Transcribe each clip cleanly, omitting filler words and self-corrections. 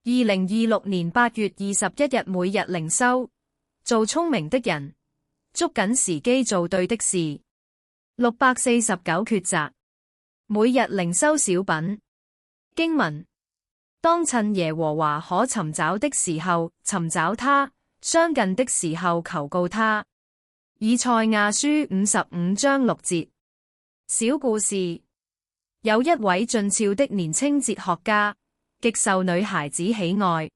2026年8月21日，每日靈修，做聰明的人，捉緊時機做對的事。649抉擇，每日靈修小品。經文：當趁耶和華可尋找的時候尋找他，相近的時候求告他。以賽亞書55章6節。小故事：有一位俊俏的年輕哲學家，極受女孩子喜愛。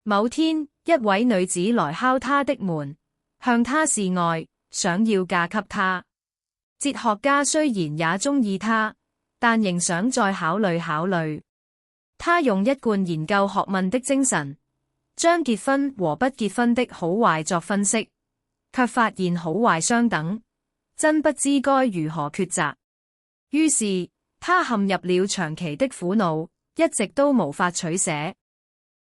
某天，一位女子來敲他的門，向他示愛，想要嫁給他。哲學家雖然也中意他，但仍想再考慮考慮。他用一貫研究學問的精神，將結婚和不結婚的好壞作分析，卻發現好壞相等，真不知該如何抉擇。於是，他陷入了長期的苦惱，一直都無法取捨。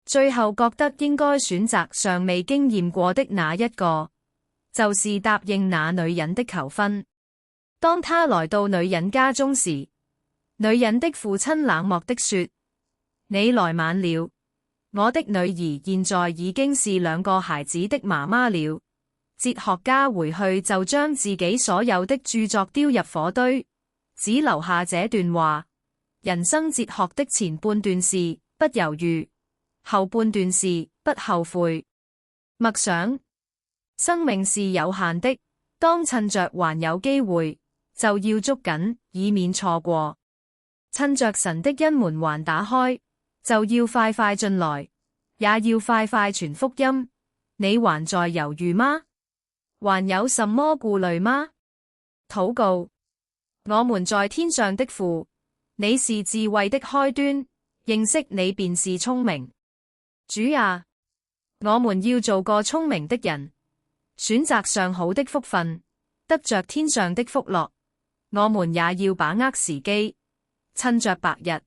最後覺得應該選擇尚未經驗過的那一個，就是答應那女人的求婚。當他來到女人家中時，女人的父親冷漠地說：你來晚了，我的女兒現在已經是2個孩子的媽媽了。哲學家回去就將自己所有的著作丟入火堆，只留下這段話：人生哲學的前半段是不猶豫，後半段是不後悔。默想：生命是有限的，當趁着還有機會，就要捉緊，以免錯過。趁着神的恩門還打開，就要快快進來，也要快快傳福音。你還在猶豫嗎？還有什麼顧慮嗎？禱告：我們在天上的父，你是智慧的開端，認識你便是聰明。主啊，我們要做個聰明的人，選擇上好的福分，得着天上的福樂。我們也要把握時機，趁着白日，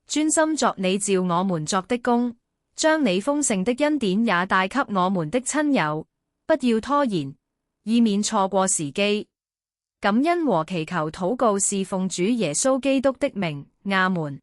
專心作你召我們作的工，將你豐盛的恩典也帶給我們的親友。不要拖延，以免錯過時機。感恩和祈求禱告是奉主耶穌基督的名，阿門。